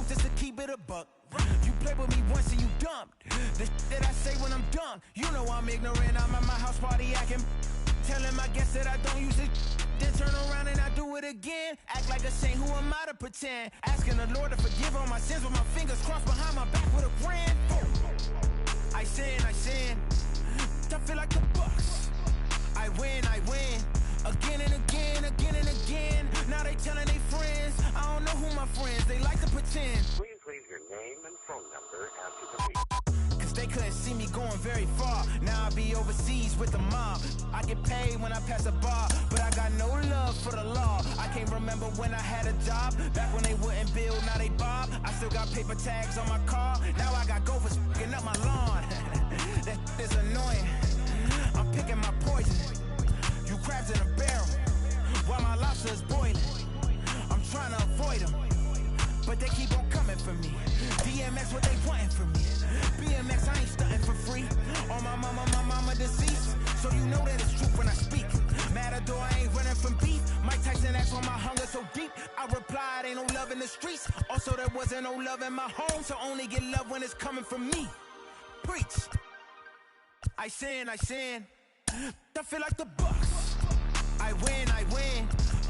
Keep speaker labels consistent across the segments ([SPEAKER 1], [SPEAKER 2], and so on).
[SPEAKER 1] truth just to keep it a buck. You played with me once and you dumped. The that I say when I'm done, you know I'm ignorant. I'm at my house party acting. Telling my guests that I don't use it. Then turn around and I do it again. Act like a saint, who am I to pretend? Asking the Lord to forgive all my sins with my fingers crossed behind my back with a grin. I sin. I feel like the Bucks. I win. Again and again. Now they telling their friends. I don't know who my friends, they like to pretend.
[SPEAKER 2] Please leave your name and phone number after the beep.
[SPEAKER 1] Cause they couldn't see me going very far. Now I be overseas with the mob. I get paid when I pass a bar, but I got no love for the law. I can't remember when I had a job. Back when they wouldn't build, now they bob. I still got paper tags on my car. Now I got gophers f***ing up my lawn. That is annoying. I'm picking my poison. You crabs in a barrel, while my lobster is boiling. I'm trying to avoid them, but they keep on coming for me. DMX what they wanting from me. BMX I ain't stunting for free. On my mama deceased, so you know that it's true when I speak. Matador I ain't running from beef. Mike Tyson asked why my hunger so deep. I replied ain't no love in the streets. Also there wasn't no love in my home, so only get love when it's coming from me. Preach. I sin. I feel like the Bucks. I win.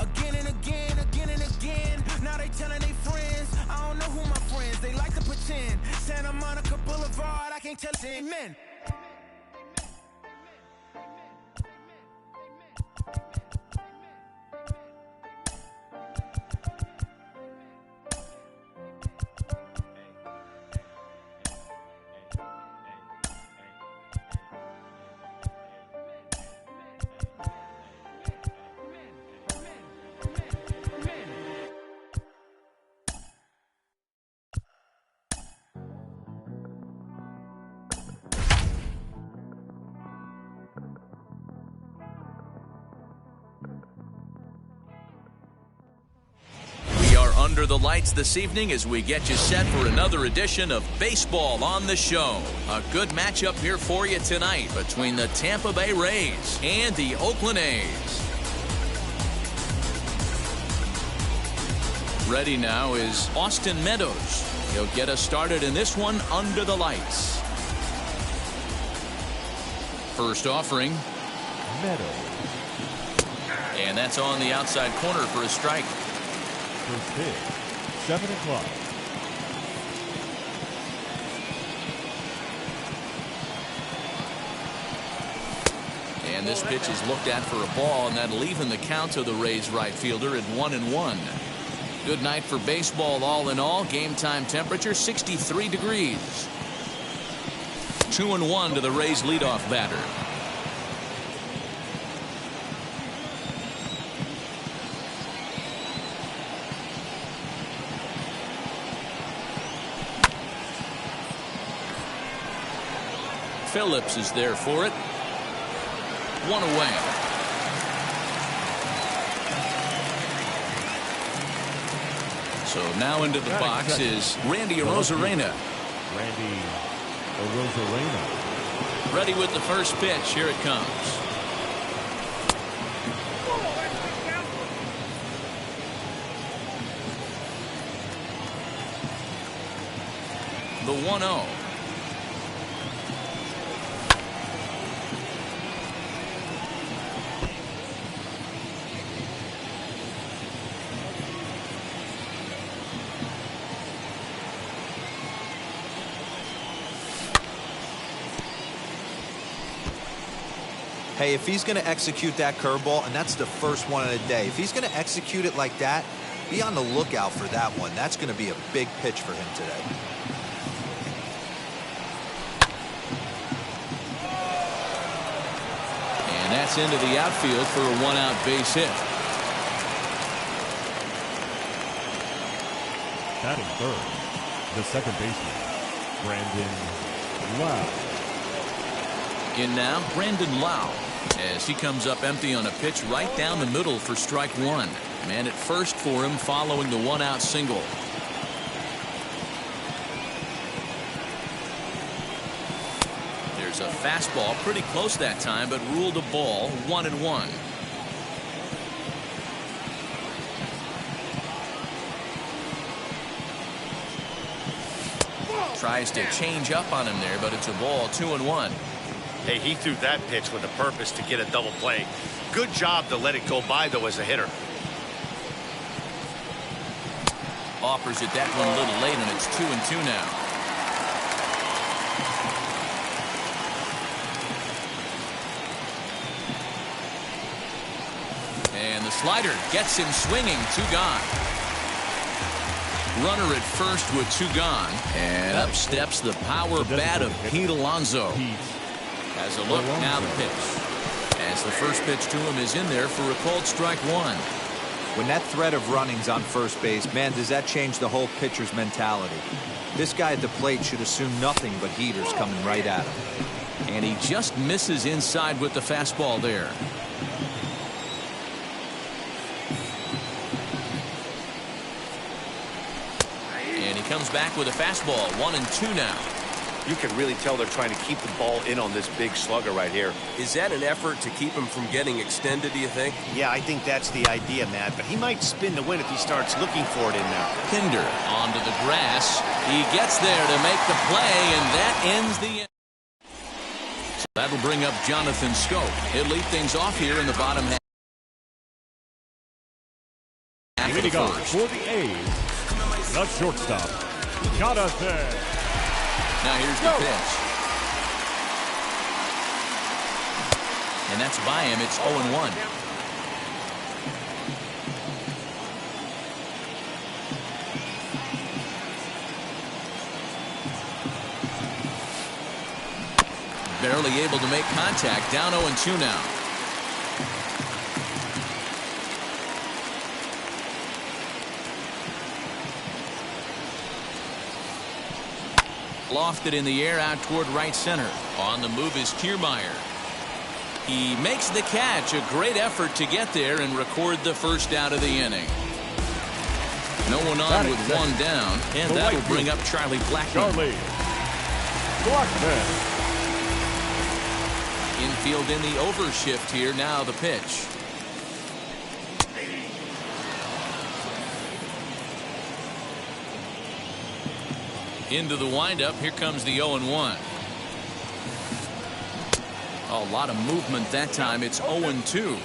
[SPEAKER 1] Again and again. Now they telling their friends. I don't know who my friends, they like to pretend. Santa Monica Boulevard, I can't tell amen.
[SPEAKER 3] Under the lights this evening as we get you set for another edition of Baseball on the Show. A good matchup here for you tonight between the Tampa Bay Rays and the Oakland A's. Ready now is Austin Meadows. He'll get us started in this one under the lights. First offering.
[SPEAKER 4] Meadows.
[SPEAKER 3] And that's on the outside corner for a strike.
[SPEAKER 4] First pitch, 7 o'clock.
[SPEAKER 3] And this pitch is looked at for a ball, and that'll even the count to the Rays right fielder at 1-1. Good night for baseball all in all. Game time temperature 63 degrees. 2-1 to the Rays leadoff batter. Phillips is there for it. One away. So now into the box is Randy Arozarena.
[SPEAKER 4] Randy Arozarena.
[SPEAKER 3] Ready with the first pitch. Here it comes. The 1-0.
[SPEAKER 5] Hey, if he's going to execute that curveball, and that's the first one of the day, if he's going to execute it like that, be on the lookout for that one. That's going to be a big pitch for him today.
[SPEAKER 3] And that's into the outfield for a one-out base hit.
[SPEAKER 4] Batting third, the second baseman, Brandon Lau.
[SPEAKER 3] In now, Brandon Lau, as he comes up empty on a pitch right down the middle for strike one. Man at first for him following the one-out single. There's a fastball pretty close that time, but ruled a ball. 1-1. Tries to change up on him there, but it's a ball, 2-1.
[SPEAKER 6] Hey, he threw that pitch with a purpose to get a double play. Good job to let it go by, though, as a hitter.
[SPEAKER 3] Offers it that one a little late, and it's 2-2 now. And the slider gets him swinging. 2 gone. Runner at first with 2 gone. And up steps the power bat of Pete Alonso. Has a look, now the pitch. As the first pitch to him is in there for a called strike 1.
[SPEAKER 5] When that threat of running's on first base, man, does that change the whole pitcher's mentality. This guy at the plate should assume nothing but heaters coming right at him.
[SPEAKER 3] And he just misses inside with the fastball there. And he comes back with a fastball, 1-2 now.
[SPEAKER 6] You can really tell they're trying to keep the ball in on this big slugger right here.
[SPEAKER 7] Is that an effort to keep him from getting extended, do you think?
[SPEAKER 6] Yeah, I think that's the idea, Matt. But he might spin the win if he starts looking for it in there.
[SPEAKER 3] Pinder onto the grass. He gets there to make the play, and that ends the inning. So that'll bring up Jonathan Scope. He'll lead things off here in the bottom half.
[SPEAKER 4] Leading for the A's, the shortstop, Jonathan.
[SPEAKER 3] Now here's the pitch. And that's by him. It's 0-1. Barely able to make contact. Down 0-2 now. Lofted in the air out toward right center. On the move is Kiermaier. He makes the catch. A great effort to get there and record the first out of the inning. No one on with 1 down, and that'll bring up Charlie Blackmon. Infield in the overshift here. Now the pitch. Into the windup. Here comes the 0-1. A lot of movement that time. It's 0-2.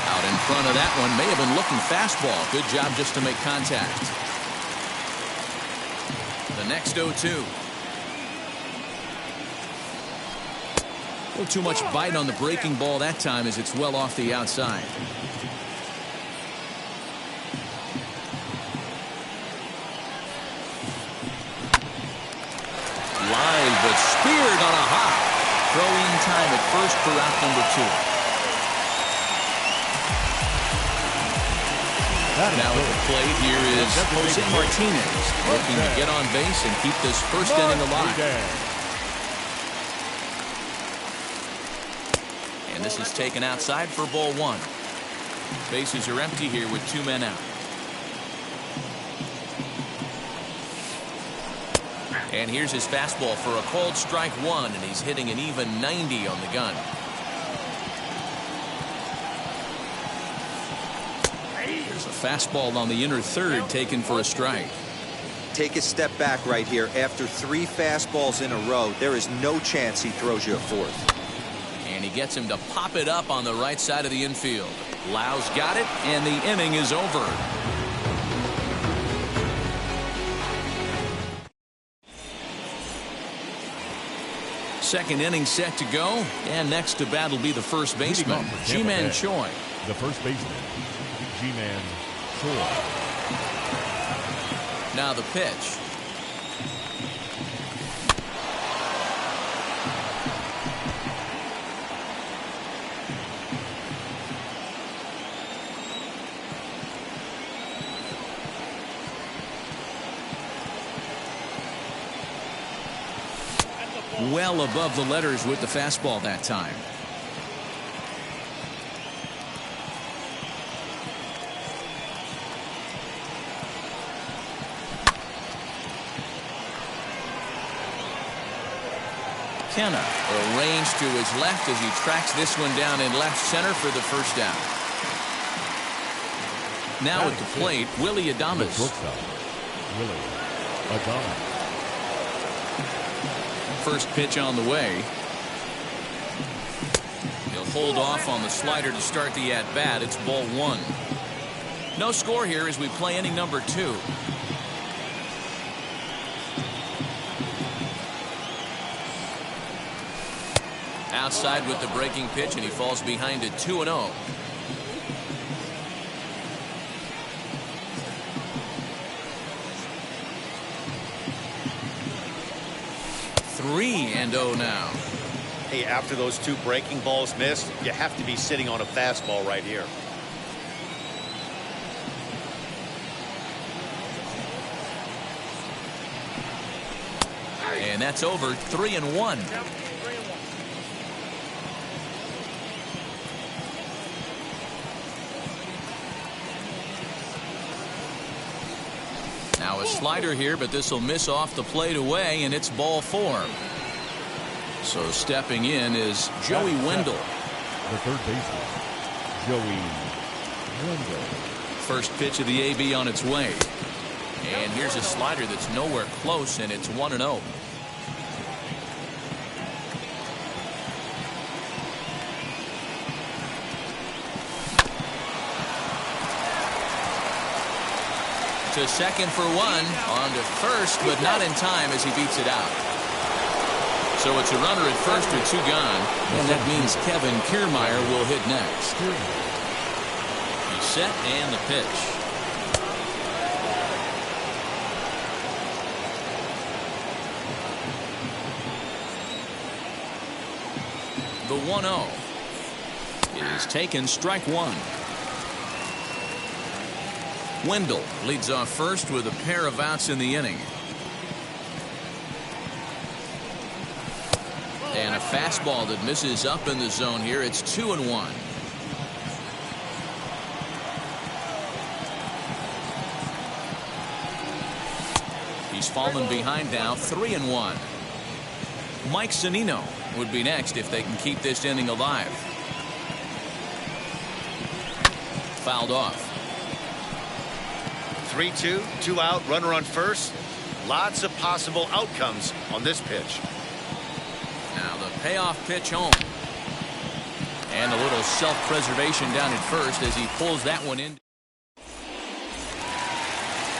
[SPEAKER 3] Out in front of that one. May have been looking fastball. Good job just to make contact. The next 0-2. A little too much bite on the breaking ball that time as it's well off the outside. Line, but speared on a hop. Throw-in time at first for out number 2. Now at the plate here is Jose Martinez, looking to get on base and keep this first inning alive. And this is taken outside for ball 1. Bases are empty here with 2 men out. And here's his fastball for a called strike 1, and he's hitting an even 90 on the gun. There's a fastball on the inner third taken for a strike.
[SPEAKER 5] Take a step back right here. After 3 fastballs in a row, there is no chance he throws you a 4th.
[SPEAKER 3] And he gets him to pop it up on the right side of the infield. Lau's got it, and the inning is over. Second inning set to go, and next to bat will be the first baseman, Ji-Man Choi.
[SPEAKER 4] The first baseman, Ji-Man Choi.
[SPEAKER 3] Now the pitch. Well above the letters with the fastball that time. Kenna arranged to his left as he tracks this one down in left center for the first down. Now at the plate, Willie Adames.
[SPEAKER 4] Shortstop, Willie Adames.
[SPEAKER 3] First pitch on the way. He'll hold off on the slider to start the at-bat. It's ball one. No score here as we play inning number 2. Outside with the breaking pitch, and he falls behind it 2-0. And 0 now.
[SPEAKER 6] Hey, after those 2 breaking balls missed, you have to be sitting on a fastball right here.
[SPEAKER 3] And that's over. 3-1. Now a slider here, but this will miss off the plate away, and it's ball 4. So stepping in is Joey Wendell.
[SPEAKER 4] The third baseman, Joey Wendell.
[SPEAKER 3] First pitch of the AB on its way. And here's a slider that's nowhere close, and it's 1-0. To second for 1, on to first, but not in time as he beats it out. So it's a runner at first with 2 gone, and that means Kevin Kiermaier will hit next. He's set, and the pitch. The 1-0 is taken, strike 1. Wendell leads off first with a pair of outs in the inning. And a fastball that misses up in the zone here. It's 2-1. He's fallen behind now, 3-1. Mike Zunino would be next if they can keep this inning alive. Fouled off.
[SPEAKER 6] 3-2, 2 out, runner on first. Lots of possible outcomes on this pitch.
[SPEAKER 3] Now the payoff pitch home. And a little self-preservation down at first as he pulls that one in.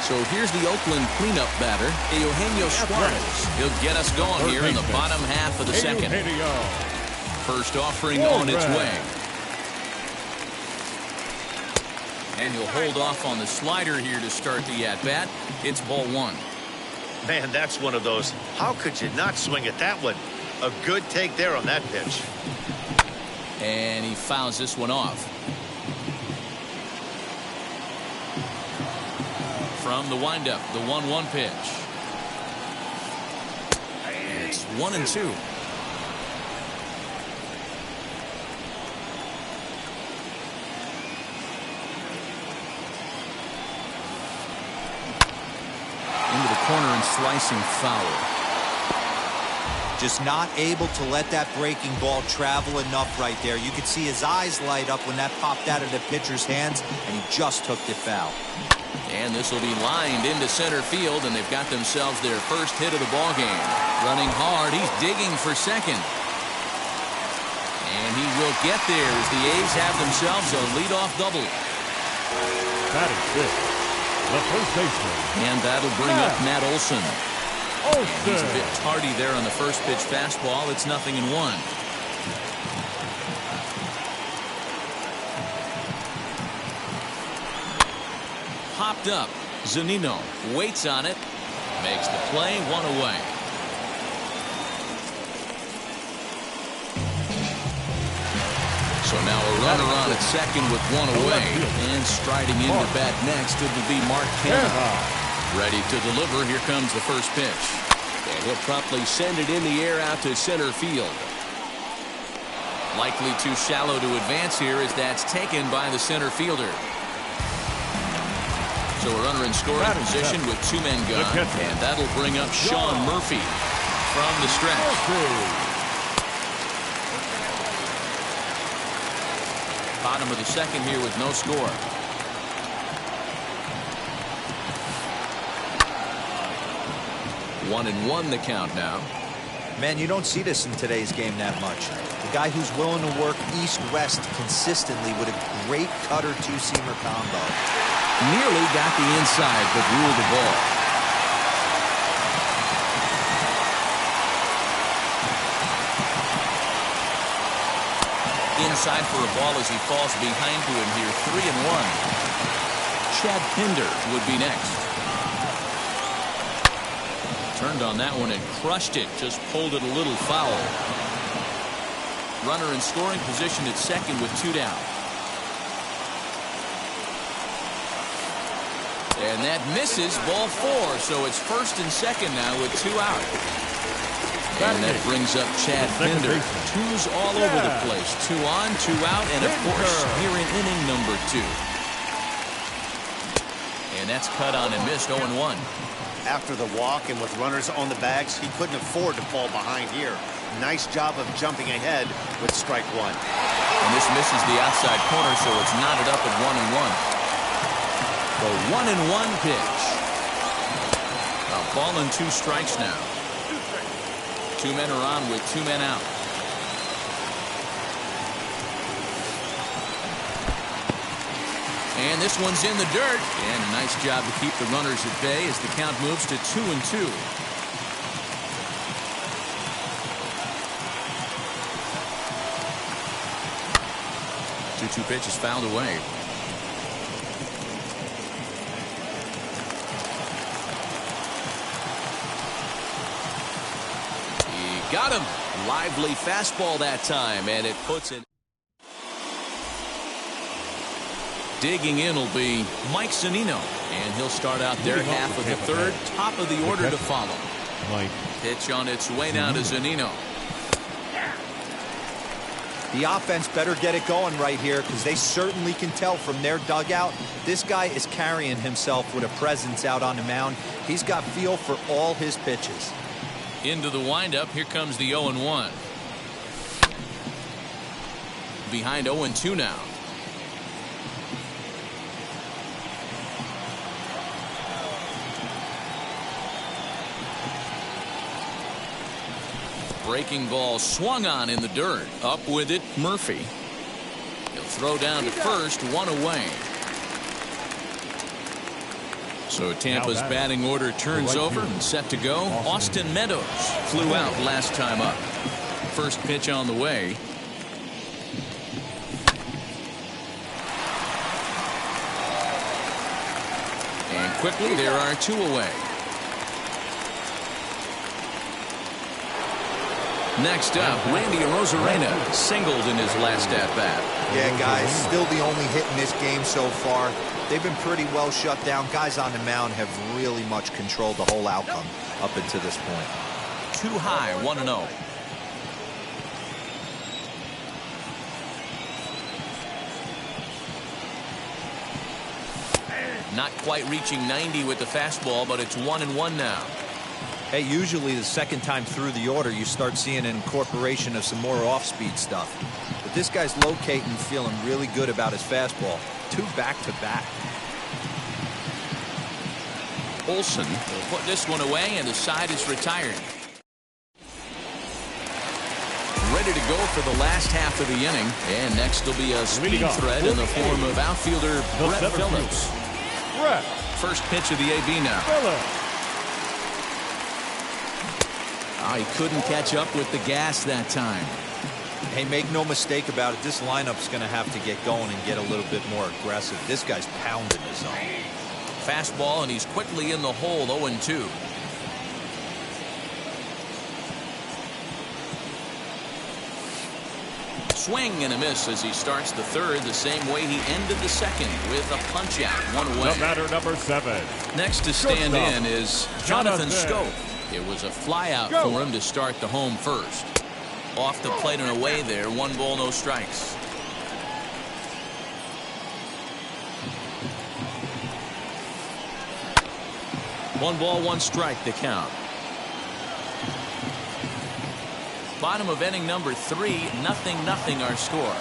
[SPEAKER 3] So here's the Oakland cleanup batter, Eugenio Suarez. He'll get us going here in the bottom half of the second. First offering on its way. And he'll hold off on the slider here to start the at-bat. It's ball 1.
[SPEAKER 6] Man, that's one of those. How could you not swing at that one? A good take there on that pitch.
[SPEAKER 3] And he fouls this one off. From the windup, the 1-1 pitch. It's 1-2. Into the corner and slicing foul.
[SPEAKER 5] Just not able to let that breaking ball travel enough right there. You could see his eyes light up when that popped out of the pitcher's hands, and he just took it foul.
[SPEAKER 3] And this will be lined into center field, and they've got themselves their first hit of the ball game. Running hard, he's digging for second. And he will get there as the A's have themselves a leadoff double.
[SPEAKER 4] That is it. The first baseman.
[SPEAKER 3] And that'll bring up Matt Olson. And he's a bit tardy there on the first pitch fastball. It's 0-1. Popped up. Zunino waits on it. Makes the play, 1 away. So now a runner on at second with 1 away. And striding in to bat next, it will be Mark Canha. Ready to deliver. Here comes the first pitch. And he'll promptly send it in the air out to center field. Likely too shallow to advance here as that's taken by the center fielder. So a runner in scoring position with 2 men gone. And that'll bring up Sean Murphy from the stretch. Bottom of the second here with no score. 1-1 the count now.
[SPEAKER 5] Man, you don't see this in today's game that much. The guy who's willing to work east-west consistently with a great cutter two-seamer combo.
[SPEAKER 3] Nearly got the inside, but ruled the ball. Inside for a ball as he falls behind to him here. 3-1. Chad Pinder would be next. Turned on that one and crushed it. Just pulled it a little foul. Runner in scoring position at second with 2 down. And that misses, ball 4. So it's first and second now with 2 out. And that brings up Chad Pinder. 2's all over the place. 2 on, 2 out, and of course here in inning number 2. And that's cut on and missed. 0-1.
[SPEAKER 6] After the walk and with runners on the bags, he couldn't afford to fall behind here. Nice job of jumping ahead with strike 1.
[SPEAKER 3] And this misses the outside corner, so it's knotted up at 1-1. The 1-1 pitch. A ball and 2 strikes now. 2 men are on with 2 men out. And this one's in the dirt. And a nice job to keep the runners at bay as the count moves to 2-2. Two pitch is fouled away. He got him. Lively fastball that time, and it puts it. Digging in will be Mike Zunino, and he'll start out their half of the third. Top of the order to follow.
[SPEAKER 4] Mike.
[SPEAKER 3] Pitch on its way now to Zunino.
[SPEAKER 5] The offense better get it going right here because they certainly can tell from their dugout this guy is carrying himself with a presence out on the mound. He's got feel for all his pitches.
[SPEAKER 3] Into the windup. Here comes the 0-1. Behind 0-2 now. Breaking ball swung on in the dirt. Up with it, Murphy. He'll throw down to first, 1 away. So Tampa's batting order turns over and set to go. Austin Meadows flew out last time up. First pitch on the way. And quickly there are 2 away. Next up, Randy Arozarena singled in his last at-bat.
[SPEAKER 5] Yeah, guys, still the only hit in this game so far. They've been pretty well shut down. Guys on the mound have really much controlled the whole outcome up until this point.
[SPEAKER 3] Too high, 1-0. Not quite reaching 90 with the fastball, but it's 1-1 now.
[SPEAKER 5] Hey, usually the second time through the order, you start seeing an incorporation of some more off-speed stuff. But this guy's locating, feeling really good about his fastball. 2 back-to-back.
[SPEAKER 3] Olsen will put this one away, and the side is retired. Ready to go for the last half of the inning. And next will be a speed threat in the form of outfielder Brett Phillips. First pitch of the AB now. Oh, he couldn't catch up with the gas that time.
[SPEAKER 5] Hey, make no mistake about it. This lineup's going to have to get going and get a little bit more aggressive. This guy's pounding the zone.
[SPEAKER 3] Fastball, and he's quickly in the hole. 0-2. Swing and a miss as he starts the third the same way he ended the second with a punch out. 1 away.
[SPEAKER 4] The batter, number 7.
[SPEAKER 3] Next to stand in is Jonathan Schoop. It was a fly out for him to start the home first. Off the plate and away there. 1 ball, no strikes. One ball, 1 strike to count. Bottom of inning number 3, 0-0 our score.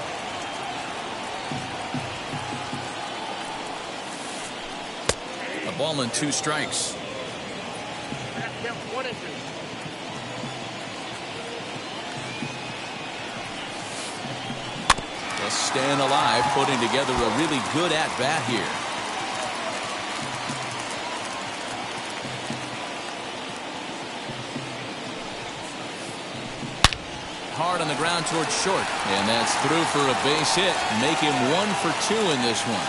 [SPEAKER 3] A ball and 2 strikes. Just staying alive, putting together a really good at-bat here. Hard on the ground towards short. And that's through for a base hit. Make him 1 for 2 in this one.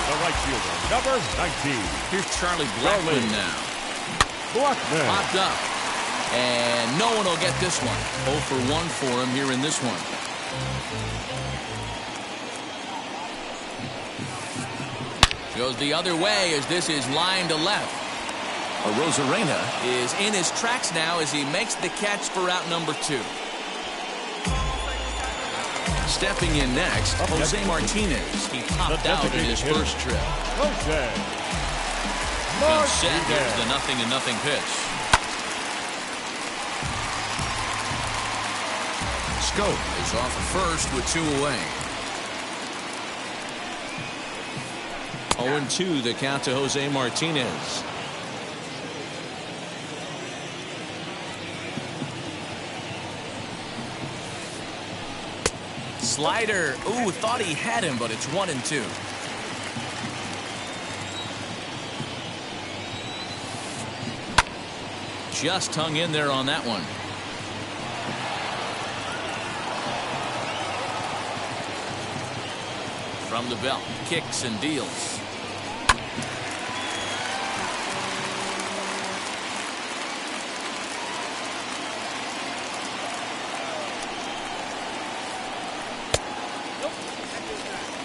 [SPEAKER 4] The right fielder, number 19.
[SPEAKER 3] Here's Charlie Blackmon now.
[SPEAKER 4] Blackmon.
[SPEAKER 3] Popped up. And no one will get this one. 0 for 1 for him here in this one. Goes the other way as this is line to left. Rosarena is in his tracks now as he makes the catch for out number 2. Stepping in next, Jose Martinez. He popped out in his first trip.
[SPEAKER 4] Jose
[SPEAKER 3] He's set. Here's the 0-0 pitch. Scope is off at first with 2 away. 0-2 the count to Jose Martinez. Slider. Ooh, thought he had him, but it's 1-2. Just hung in there on that one. From the belt, kicks and deals.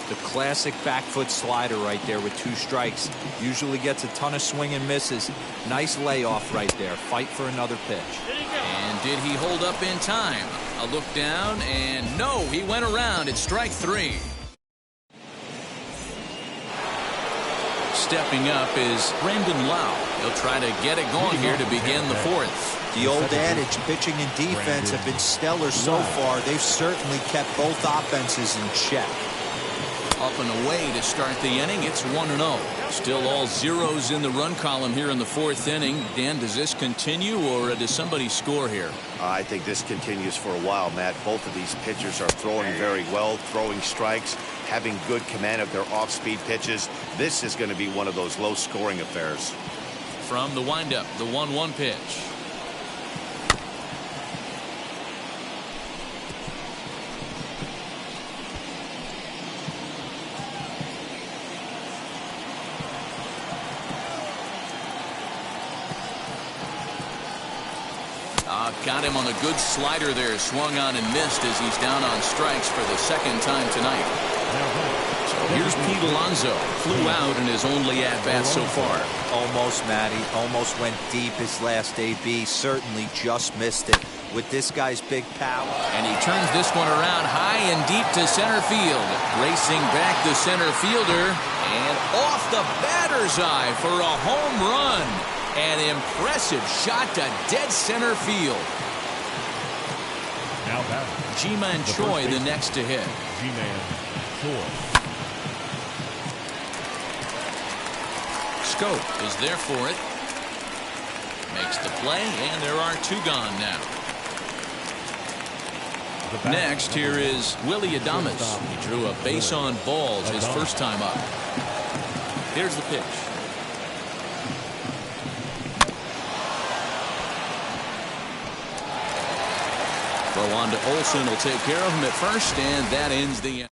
[SPEAKER 5] The classic back foot slider right there with 2 strikes. Usually gets a ton of swing and misses. Nice layoff right there. Fight for another pitch.
[SPEAKER 3] And did he hold up in time? A look down, and no, he went around. It's strike 3. Stepping up is Brandon Lau. He'll try to get it going here to begin the 4th.
[SPEAKER 5] The old adage, pitching and defense have been stellar so far. They've certainly kept both offenses in check.
[SPEAKER 3] Up and away to start the inning. It's 1-0. Still all zeros in the run column here in the 4th inning. Dan, does this continue or does somebody score here?
[SPEAKER 6] I think this continues for a while, Matt. Both of these pitchers are throwing very well, throwing strikes, having good command of their off-speed pitches. This is going to be one of those low-scoring affairs.
[SPEAKER 3] From the windup, the 1-1 pitch. Got him on a good slider there. Swung on and missed as he's down on strikes for the 2nd time tonight. So here's Pete Alonso. Flew out in his only at-bat so far.
[SPEAKER 5] Almost, Matty. Almost went deep his last AB. Certainly just missed it. With this guy's big power.
[SPEAKER 3] And he turns this one around high and deep to center field. Racing back the center fielder. And off the batter's eye for a home run. An impressive shot to dead center field.
[SPEAKER 4] Now back.
[SPEAKER 3] Ji-Man Choi the next to hit.
[SPEAKER 4] Ji-Man Choi.
[SPEAKER 3] Scope is there for it. Makes the play, and there are 2 gone now. Next, here is Willie Adames. He drew a base on balls his first time up. Here's the pitch. Throw on to Olsen will take care of him at first, and that ends the inning.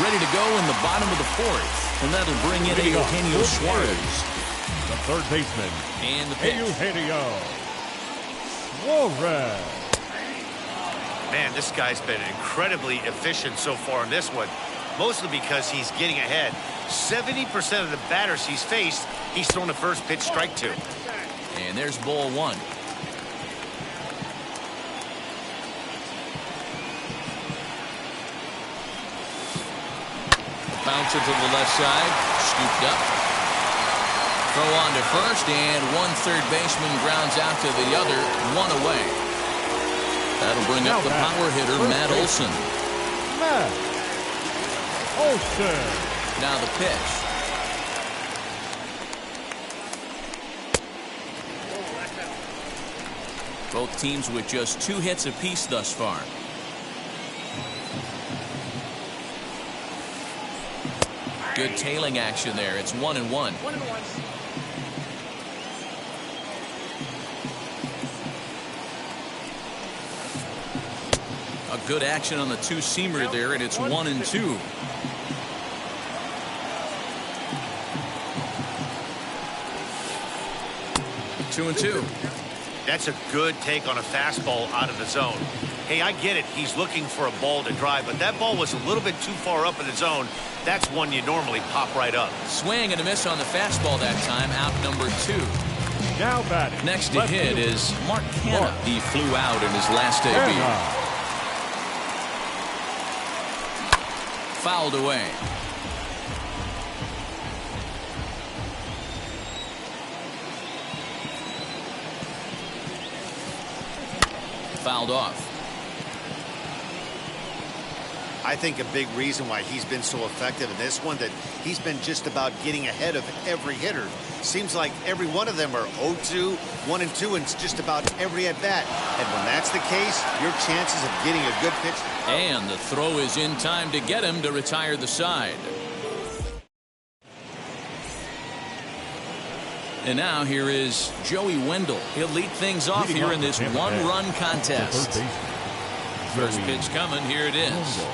[SPEAKER 3] Ready to go in the bottom of the 4th, and that'll bring in Eugenio Suarez.
[SPEAKER 4] The third baseman.
[SPEAKER 3] And the pitch.
[SPEAKER 4] Eugenio Suarez.
[SPEAKER 6] Man, this guy's been incredibly efficient so far in this one, mostly because he's getting ahead. 70% of the batters he's faced, he's thrown a first pitch strike to.
[SPEAKER 3] And there's ball 1. Bouncer to the left side, scooped up. Throw on to first, and 1 third baseman grounds out to the other, 1 away. That'll bring up the power hitter, Matt Olson.
[SPEAKER 4] Olsen.
[SPEAKER 3] Now the pitch. Both teams with just 2 hits apiece thus far. Good tailing action there. It's 1-1. A good action on the two-seamer there, and it's 1-2. Two and two.
[SPEAKER 6] That's a good take on a fastball out of the zone. Hey, I get it. He's looking for a ball to drive, but that ball was a little bit too far up in the zone. That's one you normally pop right up.
[SPEAKER 3] Swing and a miss on the fastball that time. Out number 2.
[SPEAKER 4] Now batting.
[SPEAKER 3] Next to hit is Mark Canha. He flew out in his last debut. Fouled away. Fouled off.
[SPEAKER 6] I think a big reason why he's been so effective in this one, that he's been just about getting ahead of every hitter. Seems like every one of them are 0-2, 1-2, and it's just about every at bat. And when that's the case, your chances of getting a good pitch.
[SPEAKER 3] And the throw is in time to get him to retire the side. And now here is Joey Wendell. He'll lead things off here in this one-run contest. First pitch coming. Here it is.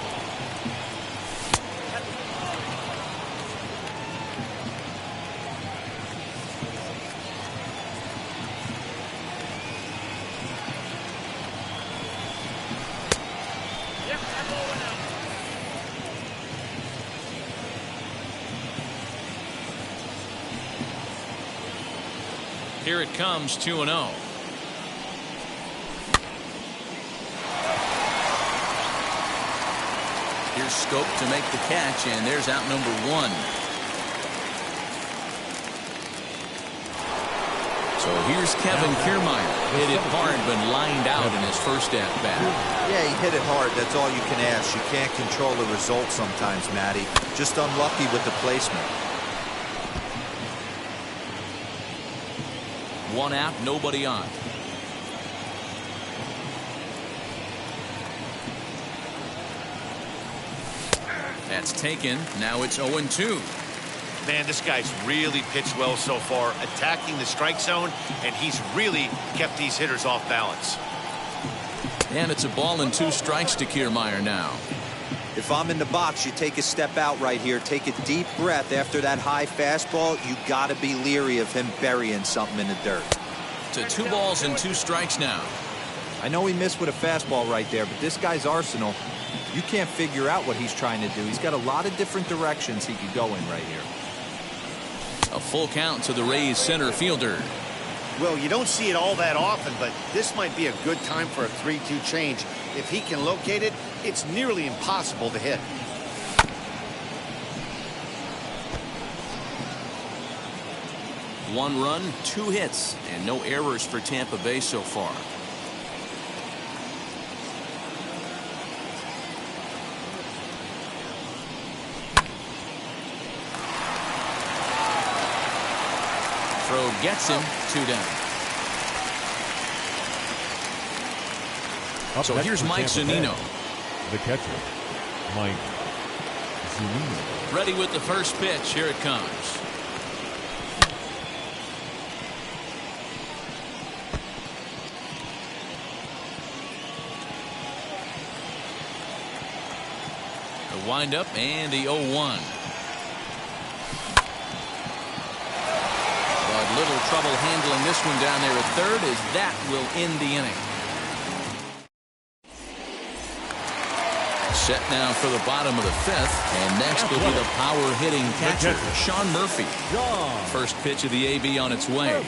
[SPEAKER 3] Here it comes, 2-0. Here's Scope to make the catch, and there's out number 1. So here's Kevin Kiermaier. Hit it hard, but lined out in his first at-bat.
[SPEAKER 5] Yeah, he hit it hard. That's all you can ask. You can't control the result sometimes, Matty. Just unlucky with the placement.
[SPEAKER 3] One out, nobody on. That's taken. Now it's 0-2.
[SPEAKER 6] Man, this guy's really pitched well so far, attacking the strike zone, and he's really kept these hitters off balance.
[SPEAKER 3] And it's a ball and 2 strikes to Kiermaier now.
[SPEAKER 5] If I'm in the box, you take a step out right here. Take a deep breath after that high fastball. You got to be leery of him burying something in the dirt.
[SPEAKER 3] To 2 balls and 2 strikes now.
[SPEAKER 5] I know he missed with a fastball right there, but this guy's arsenal, you can't figure out what he's trying to do. He's got a lot of different directions he could go in right here.
[SPEAKER 3] A full count to the Rays center fielder.
[SPEAKER 6] Well, you don't see it all that often, but this might be a good time for a 3-2 change. If he can locate it, it's nearly impossible to hit.
[SPEAKER 3] One run, 2 hits, and no errors for Tampa Bay so far. Throw gets him, 2 down. So here's Mike Zunino.
[SPEAKER 4] The catcher, Mike Zunino.
[SPEAKER 3] Ready with the first pitch. Here it comes. The windup and the 0-1. But little trouble handling this one down there at third, as that will end the inning. Set now for the bottom of the 5th, and next will be the power-hitting catcher, Sean Murphy. First pitch of the AB on its way.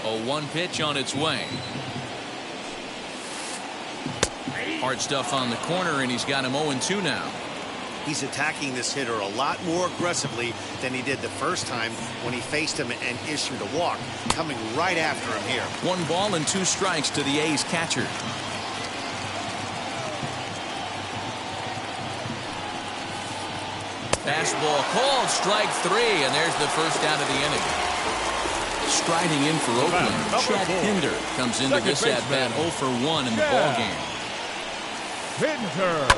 [SPEAKER 3] 0-1 pitch on its way. Hard stuff on the corner, and he's got him 0-2 now.
[SPEAKER 6] He's attacking this hitter a lot more aggressively than he did the first time when he faced him and issued a walk. Coming right after him here.
[SPEAKER 3] 1 ball and 2 strikes to the A's catcher. Fastball called, strike 3, and there's the first out of the inning. Striding in for Oakland, Chad Pinder comes into this at-bat 0 for 1 in the ballgame.
[SPEAKER 4] Pinder.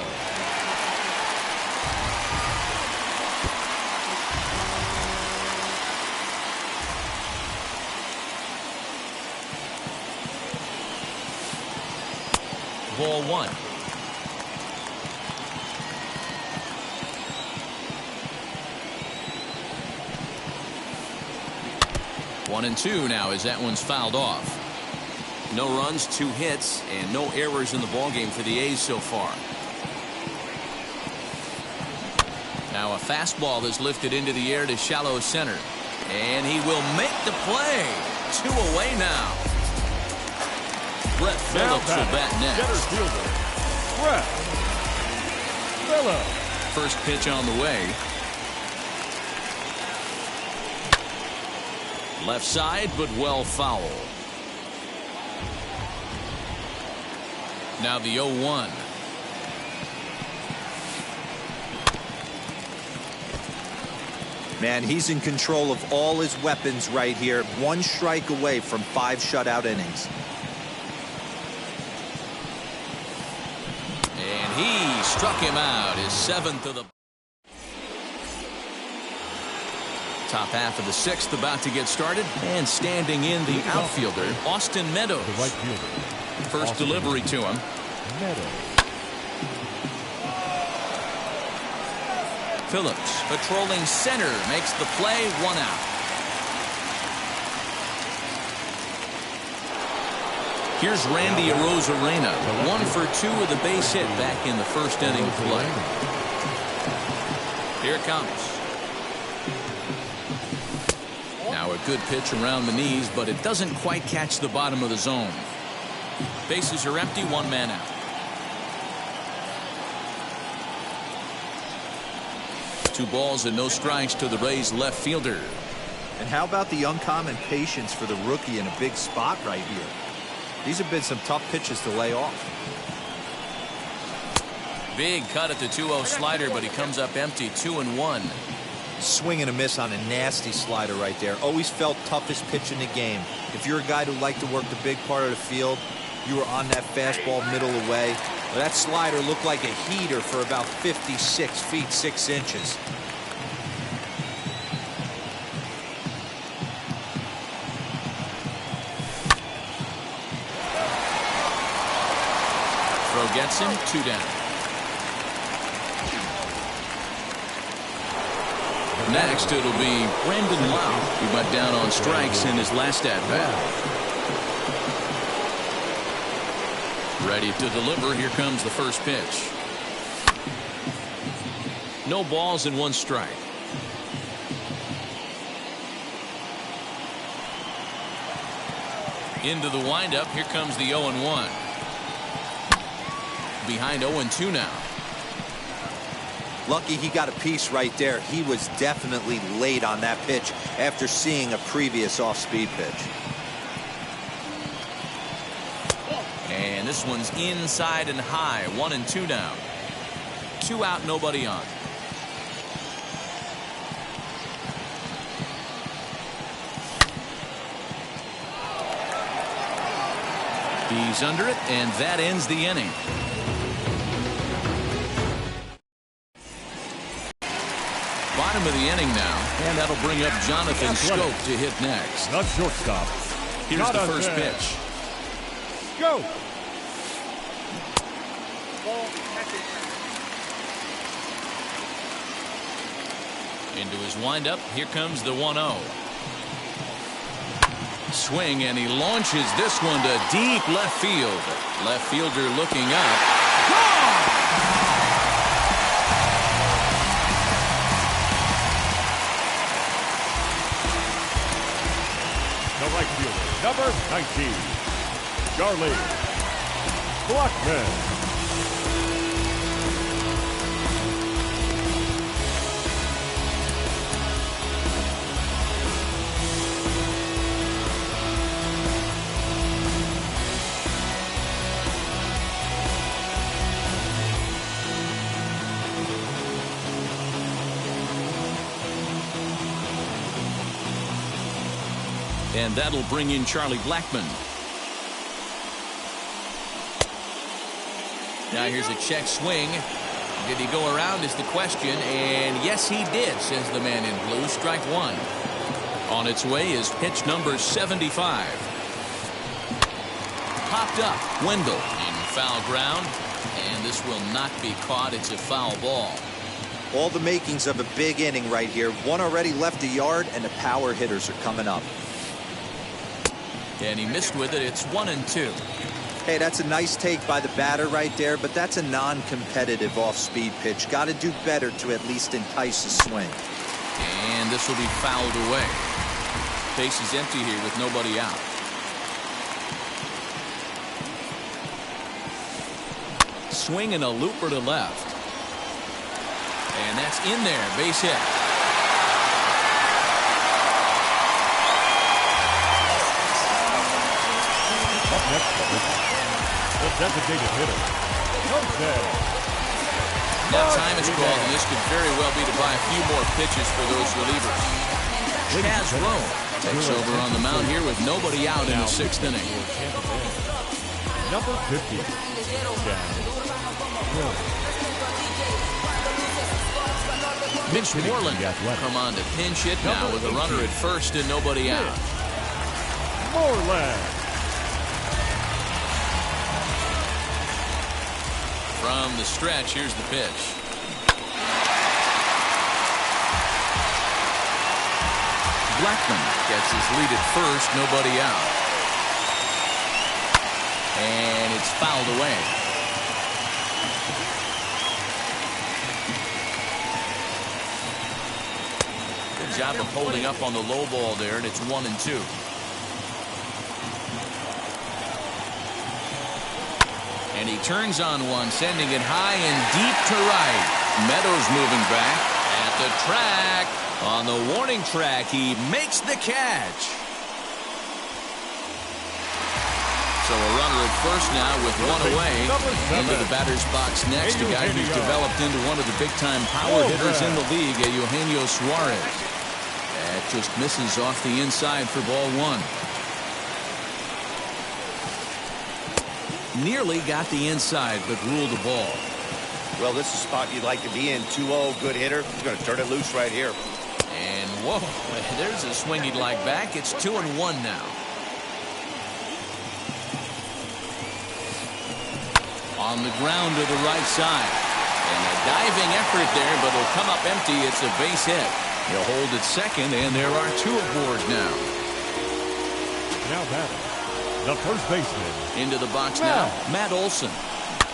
[SPEAKER 3] Ball 1. One and 2 now as that one's fouled off.
[SPEAKER 7] No runs, 2 hits, and no errors in the ballgame for the A's so far.
[SPEAKER 3] Now a fastball is lifted into the air to shallow center. And he will make the play. 2 away now. Brett Phillips will bat next.
[SPEAKER 4] Brett Phillips.
[SPEAKER 3] First pitch on the way. Left side, but well foul. Now the 0-1.
[SPEAKER 5] Man, he's in control of all his weapons right here. 1 strike away from 5 shutout innings.
[SPEAKER 3] And he struck him out, his 7th of the top half of the 6th about to get started. And standing in the outfielder, Austin Meadows.
[SPEAKER 4] The right fielder.
[SPEAKER 3] First
[SPEAKER 4] Austin
[SPEAKER 3] delivery to him.
[SPEAKER 4] Meadows.
[SPEAKER 3] Phillips patrolling center makes the play, 1 out. Here's Randy Arozarena, 1 for 2 with a base hit back in the first inning of play. Here it comes. Now a good pitch around the knees, but it doesn't quite catch the bottom of the zone. Bases are empty, 1 man out. Two balls and no strikes to the Rays left fielder.
[SPEAKER 5] And how about the uncommon patience for the rookie in a big spot right here? These have been some tough pitches to lay off.
[SPEAKER 3] Big cut at the 2-0 slider, but he comes up empty, 2-1.
[SPEAKER 5] Swing and a miss on a nasty slider right there. Always felt toughest pitch in the game. If you're a guy who liked to work the big part of the field, you were on that fastball middle away. Well, that slider looked like a heater for about 56 feet 6 inches.
[SPEAKER 3] Throw gets him, 2 down. Next, it'll be Brandon Lau, who went down on strikes in his last at-bat. Ready to deliver. Here comes the first pitch. No balls and 1 strike. Into the windup. Here comes the 0-1. Behind 0-2 now.
[SPEAKER 5] Lucky he got a piece right there. He was definitely late on that pitch after seeing a previous off-speed pitch.
[SPEAKER 3] And this one's inside and high. 1-2 now. 2 out, nobody on. He's under it, and that ends the inning. Bottom of the inning now, and that'll bring up Jonathan Scope to hit next.
[SPEAKER 4] Not shortstop.
[SPEAKER 3] Here's
[SPEAKER 4] Not
[SPEAKER 3] the first
[SPEAKER 4] there.
[SPEAKER 3] pitch.
[SPEAKER 4] Go.
[SPEAKER 3] Into his windup. Here comes the 1-0. Swing, and he launches this one to deep left field. Left fielder looking up. Gone!
[SPEAKER 4] The right fielder, number 19, Charlie Blackman.
[SPEAKER 7] And that'll bring in Charlie Blackmon. Now here's a check swing. Did he go around is the question, and yes he did, says the man in blue. Strike one. On its way is pitch number 75. Popped up. Wendell in foul ground, and this will not be caught. It's a foul ball.
[SPEAKER 5] All the makings of a big inning right here. One already left the yard, and the power hitters are coming up.
[SPEAKER 7] And he missed with it. It's 1-2.
[SPEAKER 5] Hey, that's a nice take by the batter right there, but that's a non-competitive off-speed pitch. Got to do better to at least entice a swing.
[SPEAKER 7] And this will be fouled away. Base is empty here with nobody out. Swing and a looper to left. And that's in there. Base hit.
[SPEAKER 4] Up next, the designated hitter, Jose.
[SPEAKER 3] Now time is called, and this could very well be to buy a few more pitches for those relievers. Chaz Rowe takes over on the mound here with nobody out in the 6th inning.
[SPEAKER 4] Number 50, Chaz Rowe.
[SPEAKER 3] Mitch Moreland come on to pinch hit now with a runner at first and nobody out.
[SPEAKER 4] Moreland.
[SPEAKER 3] From the stretch, here's the pitch. Blackmon gets his lead at first, nobody out. And it's fouled away. Good job of holding up on the low ball there, and it's 1-2. And he turns on one, sending it high and deep to right. Meadows moving back at the track. On the warning track, he makes the catch. So a runner at first now with one away. Into the batter's box next, a guy who's developed into one of the big-time power hitters in the league, Eugenio Suarez. That just misses off the inside for ball one. Nearly got the inside, but ruled the ball.
[SPEAKER 6] Well, this is a spot you'd like to be in. 2-0, good hitter. He's going to turn it loose right here.
[SPEAKER 3] And whoa, there's a swing he'd like back. It's 2-1 now. On the ground to the right side. And a diving effort there, but it'll come up empty. It's a base hit. He'll hold at second, and there are two aboard now.
[SPEAKER 4] Now batting, the first baseman.
[SPEAKER 3] Into the box now, Matt Olson.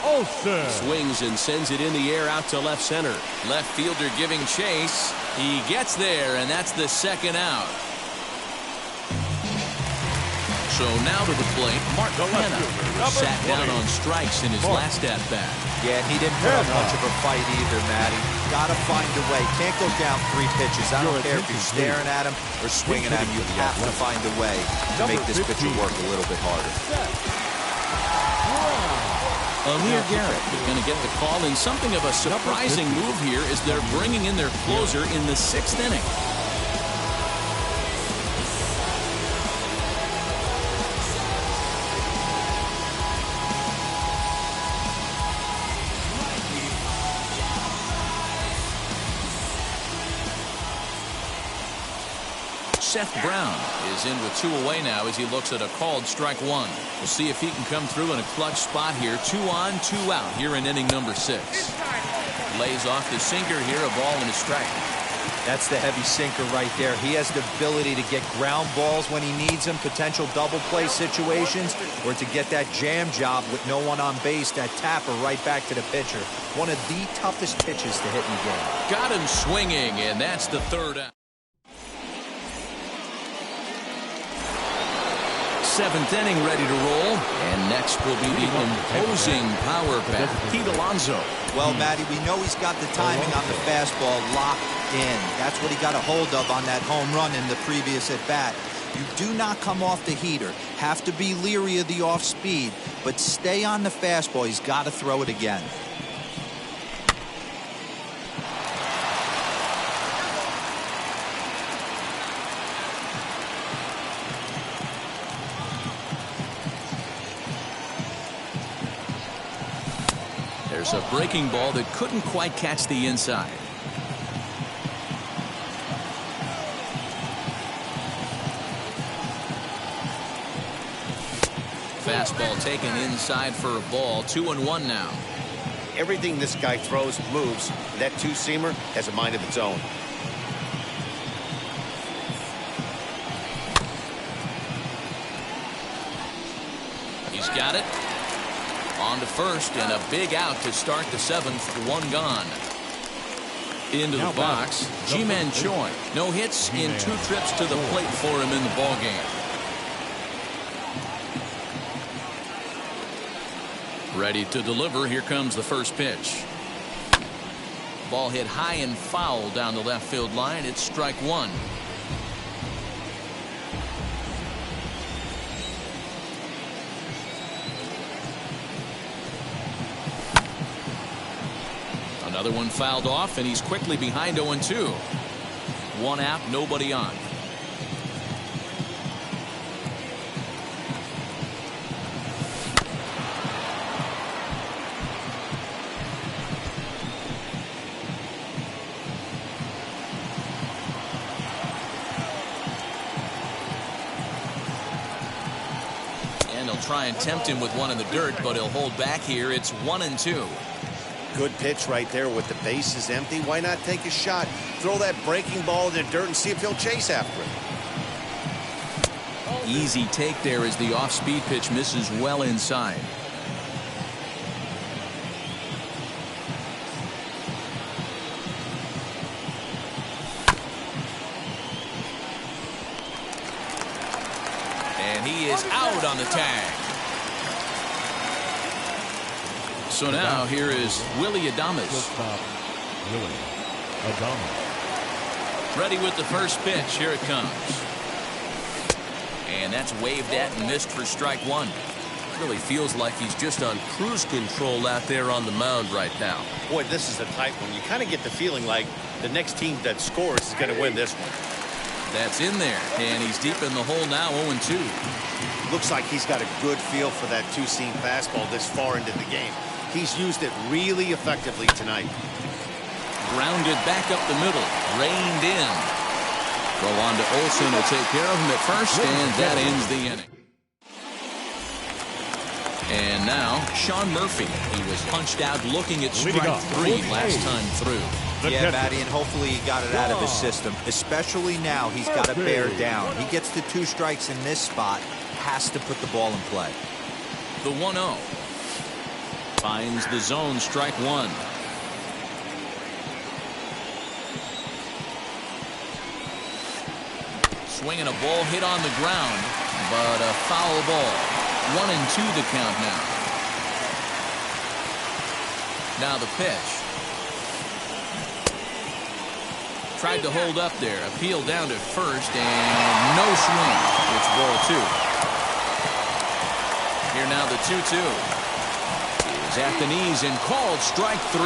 [SPEAKER 4] Olson
[SPEAKER 3] swings and sends it in the air out to left center. Left fielder giving chase. He gets there, and that's the second out. So now to the plate, Mark Hanna, who sat down on strikes in his last at-bat.
[SPEAKER 5] Yeah, he didn't put up much of a fight either, Matty. Got to find a way. Can't go down 3 pitches. I don't care if you're staring at him or swinging at him. You have to find a way to make this pitcher work a little bit harder.
[SPEAKER 3] Amir Garrett is going to get the call, and something of a surprising move here is they're bringing in their closer in the 6th inning. Seth Brown is in with 2 away now as he looks at a called strike one. We'll see if he can come through in a clutch spot here. 2 on, 2 out here in inning number 6. Lays off the sinker here, a ball and a strike.
[SPEAKER 5] That's the heavy sinker right there. He has the ability to get ground balls when he needs them, potential double play situations, or to get that jam job with no one on base, that tapper right back to the pitcher. One of the toughest pitches to hit in the game.
[SPEAKER 3] Got him swinging, and that's the 3rd out. 7th inning ready to roll, and next will be the imposing power bat, Pete Alonso.
[SPEAKER 5] Well, Matty, we know he's got the timing on the fastball locked in. That's what he got a hold of on that home run in the previous at bat. You do not come off the heater. Have to be leery of the off speed, but stay on the fastball. He's got to throw it again.
[SPEAKER 3] There's a breaking ball that couldn't quite catch the inside. Fastball taken inside for a ball. 2-1 now.
[SPEAKER 6] Everything this guy throws moves. That two-seamer has a mind of its own.
[SPEAKER 3] He's got it. On to first, and a big out to start the 7th. One gone. Into the box, Ji-Man Choi. No hits in 2 trips to the plate for him in the ballgame. Ready to deliver. Here comes the first pitch. Ball hit high and foul down the left field line. It's strike 1. Another one fouled off, and he's quickly behind 0-2. One out, nobody on. Try and tempt him with one in the dirt, but he'll hold back here. It's 1-2.
[SPEAKER 6] Good pitch right there with the bases empty. Why not take a shot? Throw that breaking ball in the dirt and see if he'll chase after it.
[SPEAKER 3] Easy take there as the off-speed pitch misses well inside. And he is out on the tag. So now here is Willie Adames. Ready with the first pitch. Here it comes. And that's waved at and missed for strike 1.
[SPEAKER 8] Really feels like he's just on cruise control out there on the mound right now.
[SPEAKER 6] Boy, this is a tight one. You kind of get the feeling like the next team that scores is going to win this one.
[SPEAKER 3] That's in there, and he's deep in the hole now. 0-2.
[SPEAKER 6] Looks like he's got a good feel for that two-seam fastball this far into the game. He's used it really effectively tonight.
[SPEAKER 3] Grounded back up the middle, reined in. Go on to Olsen to take care of him at first, and that ends the inning. And now Sean Murphy. He was punched out looking at strike 3 last time through.
[SPEAKER 5] Yeah, Matty, and hopefully he got it out of his system. Especially now, he's got to bear down. He gets the 2 strikes in this spot, has to put the ball in play.
[SPEAKER 3] The 1-0. Finds the zone, strike 1. Swinging a ball hit on the ground, but a foul ball. 1-2 the count now. Now the pitch. Tried to hold up there. Appeal down to first, and no swing. It's ball 2. Here now the 2-2. Is at the knees and called strike 3.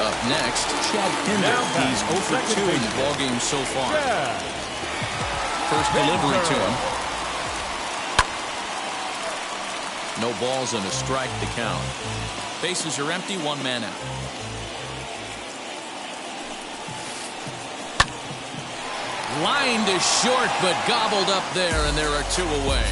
[SPEAKER 3] Up next, Chad Pinder. He's 0 for 2 in the ballgame so far. First delivery to him. No balls and a strike to count. Bases are empty, 1 man out. Line to short, but gobbled up there, and there are 2 away.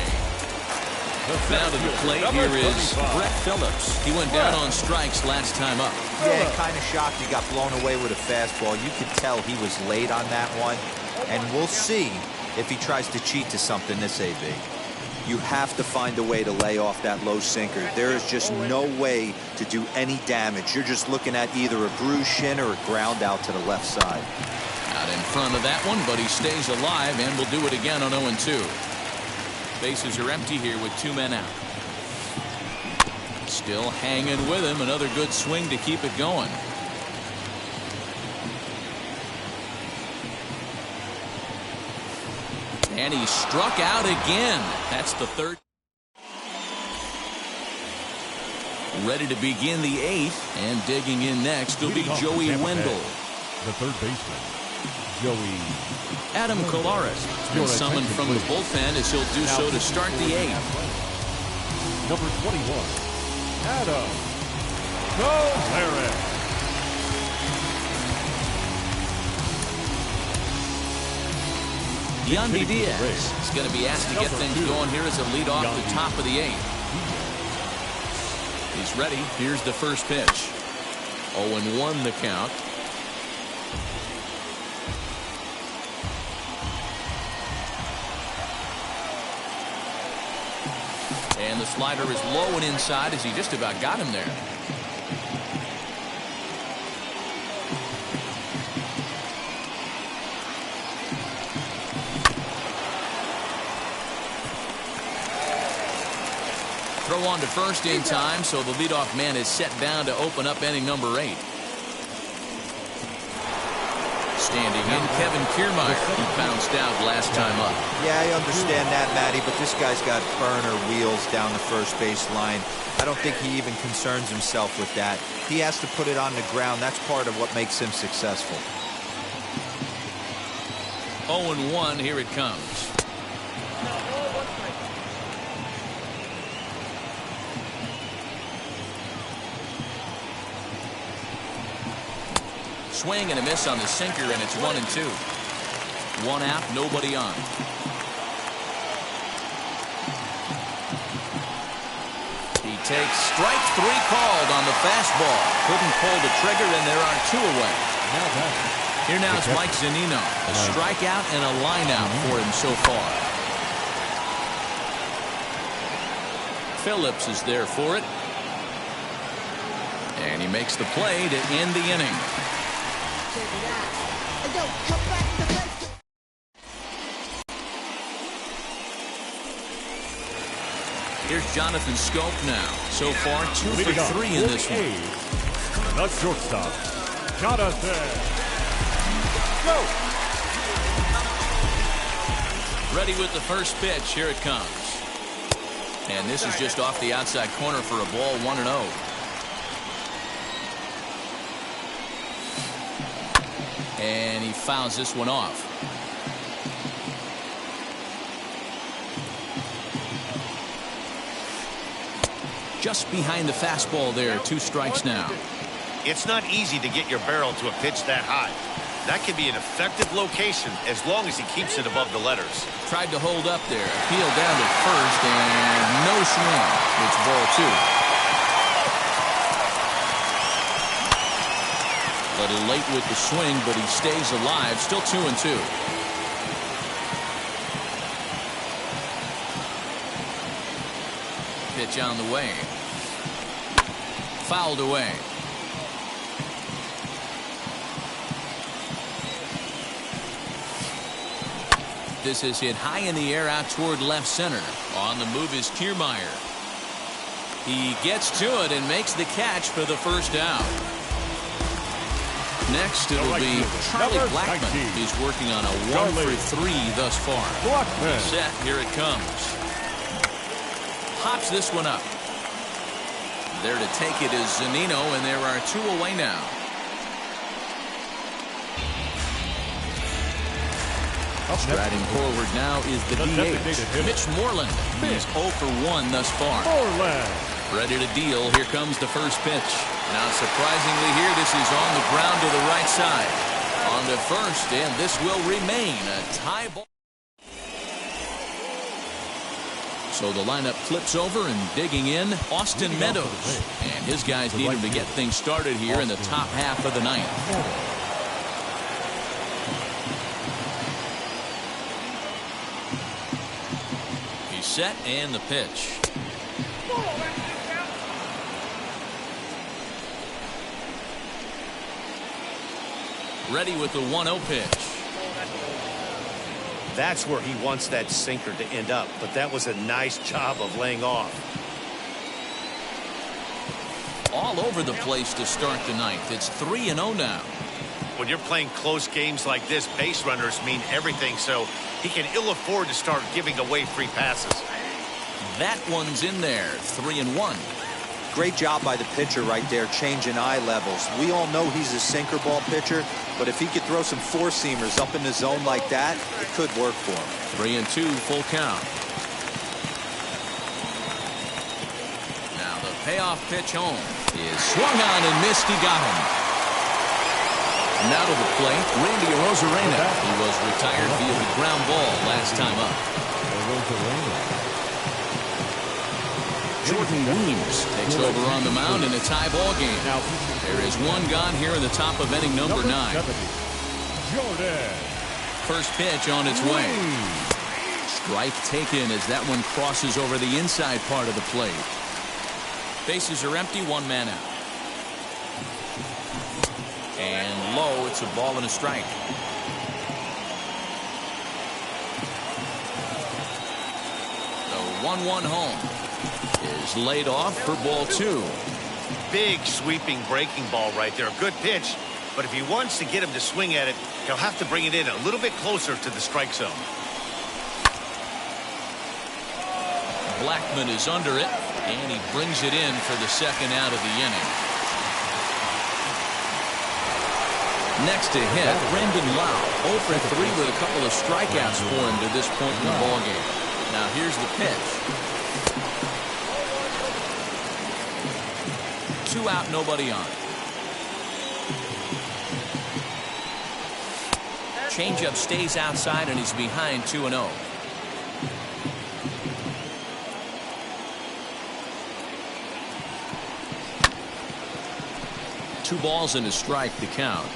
[SPEAKER 3] Now to the plate, here is Brett Phillips. He went down on strikes last time up.
[SPEAKER 5] Yeah, kind of shocked he got blown away with a fastball. You could tell he was late on that one. And we'll see if he tries to cheat to something this AB. You have to find a way to lay off that low sinker. There is just no way to do any damage. You're just looking at either a bruised shin or a ground out to the left side.
[SPEAKER 3] Out in front of that one, but he stays alive and will do it again on 0-2. Bases are empty here with 2 men out. Still hanging with him. Another good swing to keep it going. And he struck out again. That's the 3rd. Ready to begin the 8th, and digging in next will be Joey Wendell.
[SPEAKER 4] The third baseman, Joey.
[SPEAKER 3] Adam Colares been summoned from the bullpen as he'll do so to start the 8th.
[SPEAKER 4] Number 21, Adam Larry.
[SPEAKER 3] Yandy Diaz is going to be asked to get things going here as a lead off the top of the 8th. He's ready. Here's the first pitch. 0-1 the count. And the slider is low and inside as he just about got him there. Throw on to first in time, so the leadoff man is set down to open up inning number 8. Standing in, Kevin Kiermaier. He bounced out last time up.
[SPEAKER 5] Yeah, I understand that, Matty, but this guy's got burner wheels down the first base line. I don't think he even concerns himself with that. He has to put it on the ground. That's part of what makes him successful.
[SPEAKER 3] 0-1, here it comes. Swing and a miss on the sinker, and it's 1-2. 1 out, nobody on. He takes strike 3 called on the fastball. Couldn't pull the trigger, and there are 2 away. Here now is Mike Zunino. A strikeout and a lineout for him so far. Phillips is there for it. And he makes the play to end the inning. Here's Jonathan Scope now. So far, 2 for 3 in this one.
[SPEAKER 4] The shortstop, Jonathan Scope.
[SPEAKER 3] Ready with the first pitch. Here it comes. And this is just off the outside corner for a ball, 1-0. And he fouls this one off. Just behind the fastball there. 2 strikes now.
[SPEAKER 6] It's not easy to get your barrel to a pitch that high. That can be an effective location as long as he keeps it above the letters.
[SPEAKER 3] Tried to hold up there. Appeal down to first, and no swing. It's ball 2. A little late with the swing, but he stays alive. Still 2-2. Pitch on the way. Fouled away. This is hit high in the air out toward left center. On the move is Kiermaier. He gets to it and makes the catch for the first out. Next, it'll be Charlie Blackmon. He's working on a 1 for 3 thus far. Set, here it comes. Hops this one up. There to take it is Zunino, and there are 2 away now. Striding forward now is the DH, Mitch Moreland. He's 0 for 1 thus far. Ready to deal. Here comes the first pitch. Now, surprisingly here, this is on the ground to the right side. On to first, and this will remain a tie ball. So the lineup flips over, and digging in, Austin Meadows. And his guys need him to get things started here in the top half of the 9th. He's set, and the pitch. Ready with the 1-0 pitch.
[SPEAKER 6] That's where he wants that sinker to end up, but that was a nice job of laying off.
[SPEAKER 3] All over the place to start the 9th. It's 3-0 now.
[SPEAKER 6] When you're playing close games like this, base runners mean everything, so he can ill afford to start giving away free passes.
[SPEAKER 3] That one's in there. 3-1.
[SPEAKER 5] Great job by the pitcher right there, changing eye levels. We all know he's a sinker ball pitcher, but if he could throw some 4-seamers up in the zone like that, it could work for him.
[SPEAKER 3] 3-2, full count. Now the payoff pitch home is swung on and missed. He got him. Now to the plate, Randy Arozarena. He was retired via the ground ball last time up. Jordan Weems takes over on the mound in a tie ball game. There is one gone here in the top of inning number 9.
[SPEAKER 4] Jordan.
[SPEAKER 3] First pitch on its way. Strike taken as that one crosses over the inside part of the plate. Bases are empty, 1 man out. And low, it's a ball and a strike. The 1-1 home is laid off for ball 2.
[SPEAKER 6] Big sweeping breaking ball right there. Good pitch. But if he wants to get him to swing at it, he'll have to bring it in a little bit closer to the strike zone.
[SPEAKER 3] Blackman is under it, and he brings it in for the second out of the inning. Next to hit, Brendan Lau, 0 for 3 with a couple of strikeouts for him to this point in the ballgame. Now here's the pitch. 2 out, nobody on. Changeup stays outside, and he's behind 2-0. Two balls and a strike to count.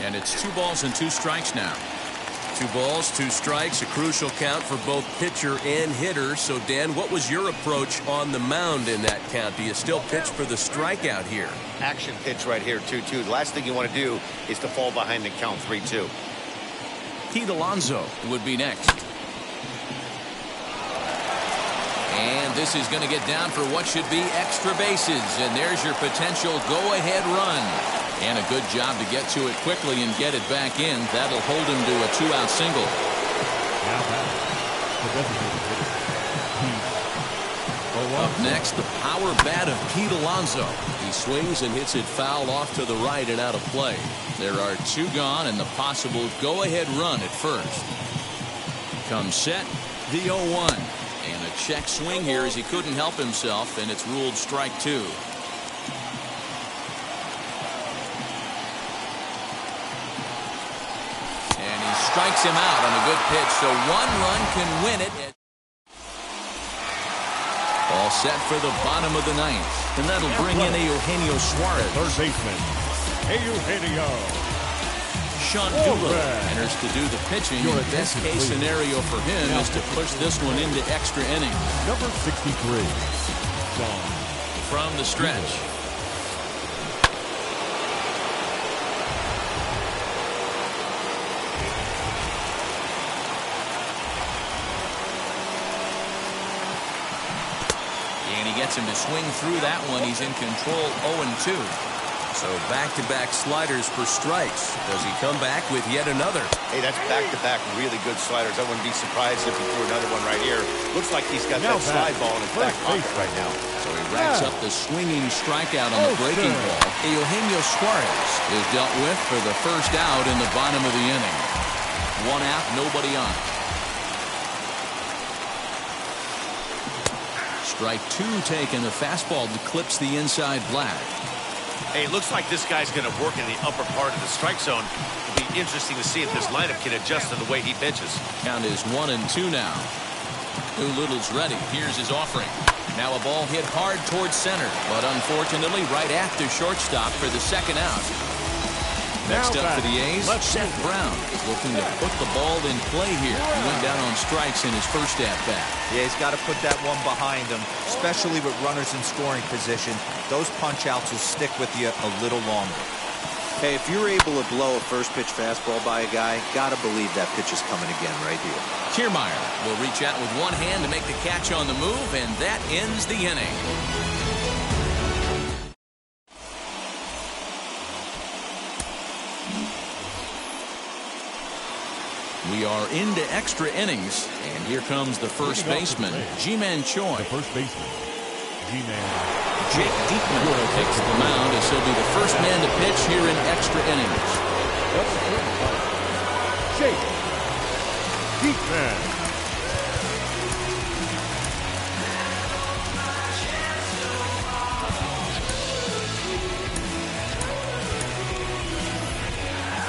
[SPEAKER 3] And it's 2 balls and 2 strikes now.
[SPEAKER 8] 2 balls, 2 strikes, a crucial count for both pitcher and hitter. So, Dan, what was your approach on the mound in that count? Do you still pitch for the strikeout here?
[SPEAKER 6] Action pitch right here, 2-2. The last thing you want to do is to fall behind and count 3-2.
[SPEAKER 3] Pete Alonso would be next. And this is going to get down for what should be extra bases. And there's your potential go-ahead run. And a good job to get to it quickly and get it back in. That'll hold him to a 2-out single. Up next, the power bat of Pete Alonso.
[SPEAKER 8] He swings and hits it foul off to the right and out of play.
[SPEAKER 3] There are 2 gone and the possible go-ahead run at first. Comes set, the 0-1. And a check swing here as he couldn't help himself, and it's ruled strike 2. And he strikes him out on a good pitch, so 1 run can win it. All set for the bottom of the 9th, and that'll bring in Eugenio Suarez.
[SPEAKER 4] Third baseman, Eugenio.
[SPEAKER 3] Sean Doolittle enters to do the pitching. The best case scenario for him is to push this one into extra innings.
[SPEAKER 4] Number 63, Sean.
[SPEAKER 3] From the stretch. And he gets him to swing through that one. He's in control, 0-2.
[SPEAKER 8] So back-to-back sliders for strikes. Does he come back with yet another?
[SPEAKER 6] Hey, that's back-to-back really good sliders. I wouldn't be surprised if he threw another one right here. Looks like he's got that slide ball in his back pocket right now.
[SPEAKER 3] So he racks up the swinging strikeout on the breaking ball. Eugenio Suarez is dealt with for the first out in the bottom of the inning. 1 out, nobody on. Strike 2 taken. The fastball that clips the inside black.
[SPEAKER 6] Hey, it looks like this guy's going to work in the upper part of the strike zone. It'll be interesting to see if this lineup can adjust to the way he pitches.
[SPEAKER 3] Count is 1-2 now. Doolittle's ready. Here's his offering. Now a ball hit hard towards center, but unfortunately right after shortstop for the second out. Next up for the A's, Seth Brown is looking to put the ball in play here. He went down on strikes in his first at-bat.
[SPEAKER 5] Yeah, he's got to put that one behind him, especially with runners in scoring position. Those punch-outs will stick with you a little longer.
[SPEAKER 9] Hey, if you're able to blow a first-pitch fastball by a guy, gotta believe that pitch is coming again right here.
[SPEAKER 3] Kiermaier will reach out with one hand to make the catch on the move, and that ends the inning. We are into extra innings, and here comes the first baseman, Ji-Man Choi.
[SPEAKER 4] The first baseman, Ji-Man.
[SPEAKER 3] Jake Diekman takes the mound as he'll be the first man to pitch here in extra innings.
[SPEAKER 4] Jake Heatman.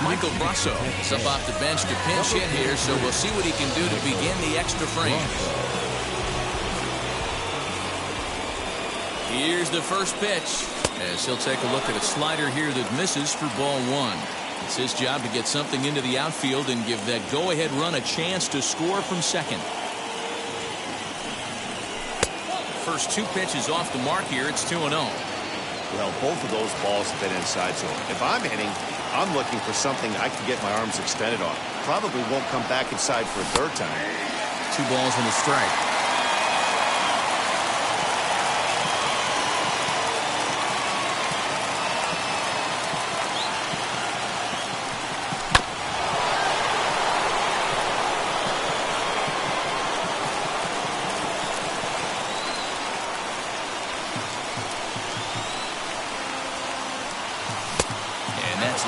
[SPEAKER 3] Michael Brasso is up off the bench to pinch hit here, so we'll see what he can do to begin the extra frame. Here's the first pitch, as he'll take a look at a slider here that misses for ball one. It's his job to get something into the outfield and give that go-ahead run a chance to score from second. First two pitches off the mark here. It's 2-0.
[SPEAKER 6] Well, both of those balls have been inside, so if I'm hitting, I'm looking for something I can get my arms extended on. Probably won't come back inside for a third time.
[SPEAKER 3] 2 balls and a strike.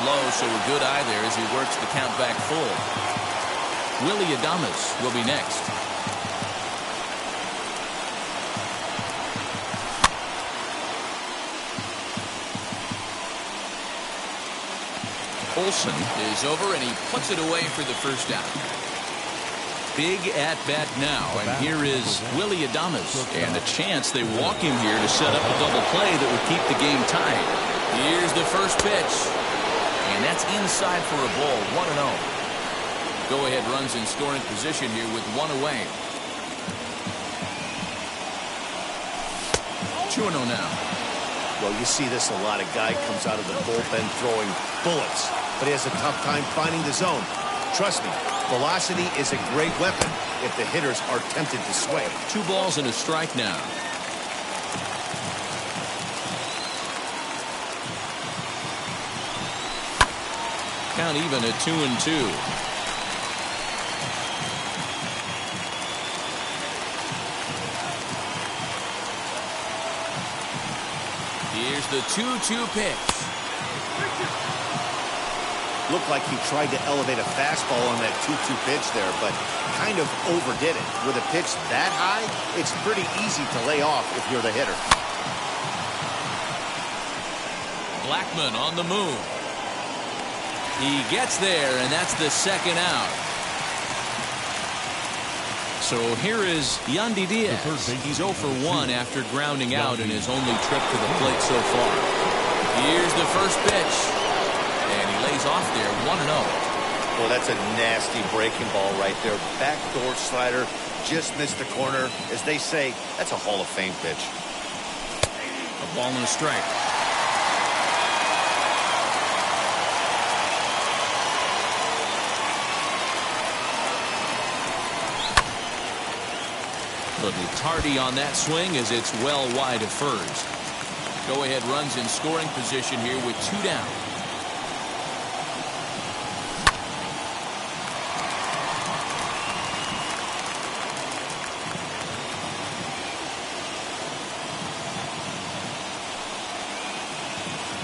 [SPEAKER 3] Low, so a good eye there as he works the count back full. Willie Adames will be next. Olsen is over and he puts it away for the first out. Big at bat now, and here is Willie Adames, and a chance they walk him here to set up a double play that would keep the game tied. Here's the first pitch. And that's inside for a ball, 1-0. Go-ahead runs in scoring position here with one away. 2-0 now.
[SPEAKER 6] Well, you see this a lot. A guy comes out of the bullpen throwing bullets, but he has a tough time finding the zone. Trust me, velocity is a great weapon if the hitters are tempted to swing.
[SPEAKER 3] 2 balls and a strike now. Count even at 2-2. Here's the 2-2 pitch.
[SPEAKER 6] Looked like he tried to elevate a fastball on that 2-2 pitch there, but kind of overdid it. With a pitch that high, it's pretty easy to lay off if you're the hitter.
[SPEAKER 3] Blackman on the move. He gets there, and that's the second out. So here is Yandy Diaz. He's 0 for 1 after grounding out in his only trip to the plate so far. Here's the first pitch, and he lays off there, 1-0.
[SPEAKER 6] Well, that's a nasty breaking ball right there. Backdoor slider, just missed the corner. As they say, that's a Hall of Fame pitch.
[SPEAKER 3] A ball and a strike. Little tardy on that swing as it's well wide of first. Go-ahead runs in scoring position here with 2 down.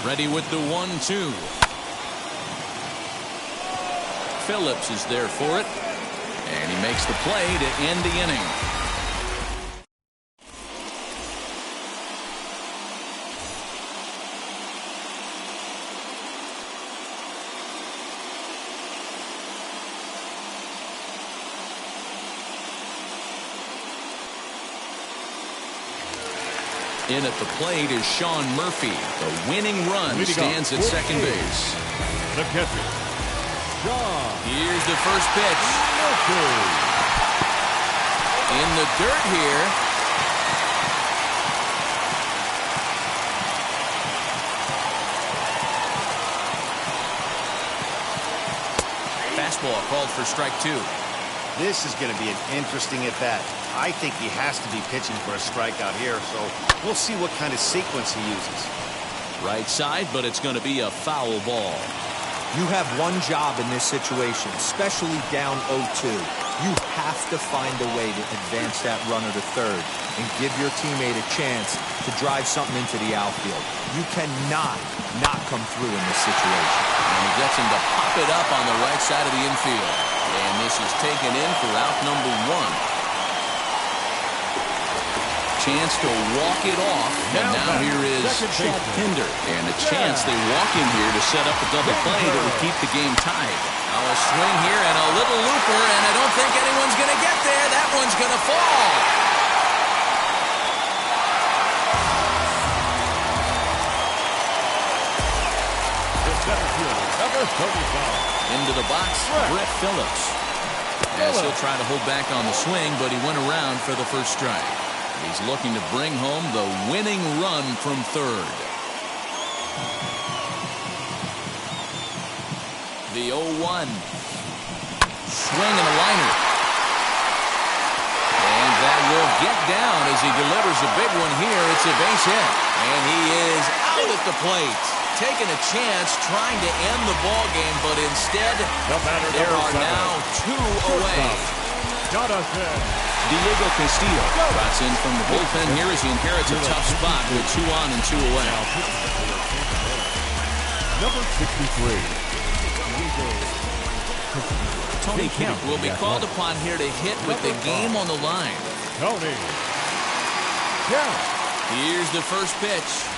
[SPEAKER 3] Ready with the 1-2. Phillips is there for it, and he makes the play to end the inning. In at the plate is Sean Murphy. The winning run stands at second base.
[SPEAKER 4] The catcher, Sean.
[SPEAKER 3] Here's the first pitch.
[SPEAKER 4] Murphy.
[SPEAKER 3] In the dirt here. Fastball called for strike 2.
[SPEAKER 6] This is going to be an interesting at-bat. I think he has to be pitching for a strikeout here, so we'll see what kind of sequence he uses.
[SPEAKER 3] Right side, but it's going to be a foul ball.
[SPEAKER 5] You have one job in this situation, especially down 0-2. You have to find a way to advance that runner to third and give your teammate a chance to drive something into the outfield. You cannot not come through in this situation.
[SPEAKER 3] And he gets him to pop it up on the right side of the infield. And this is taken in for out number 1. Chance to walk it off, and now here is Chad Pinder, and a chance they walk in here to set up a double play that would keep the game tied. Now a swing here and a little looper, and I don't think anyone's going to get there. That one's going to fall. Into the box, Brett Phillips. As he'll try to hold back on the swing, but he went around for the first strike. He's looking to bring home the winning run from third. The 0-1. Swing and a liner. And that will get down as he delivers a big one here. It's a base hit. And he is out at the plate. Taking a chance, trying to end the ball game, but instead, there are now 2 away. Diego Castillo trots in from the bullpen here as he inherits a tough spot with 2 on and 2 away.
[SPEAKER 4] Number 63.
[SPEAKER 3] Tony Kemp will be called upon here to hit with the game on the line.
[SPEAKER 4] Tony Kemp.
[SPEAKER 3] Here's the first pitch.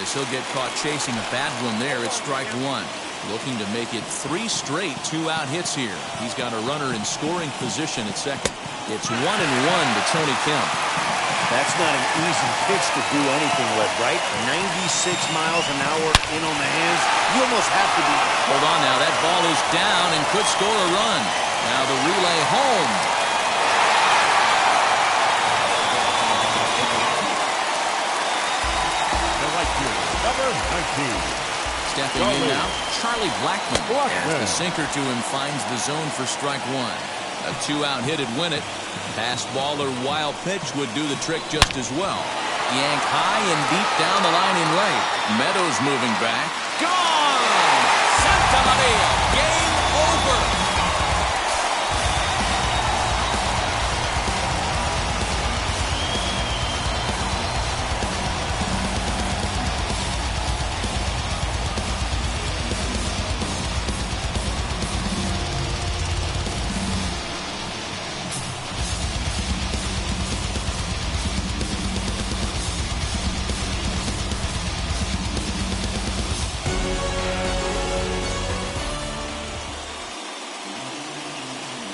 [SPEAKER 3] As he'll get caught chasing a bad one there at strike 1. Looking to make it 3 straight 2-out hits here. He's got a runner in scoring position at second. It's 1-1 to Tony Kemp.
[SPEAKER 6] That's not an easy pitch to do anything with, right? 96 miles an hour in on the hands. You almost have to be.
[SPEAKER 3] Hold on now. That ball is down and could score a run. Now the relay home.
[SPEAKER 4] Number 19.
[SPEAKER 3] Stepping in now, Charlie Blackmon. As the sinker to him finds the zone for strike 1. A 2-out hit would win it. Fastball or wild pitch would do the trick just as well. Yank high and deep down the line in right. Meadows moving back. Gone! Santa Maria!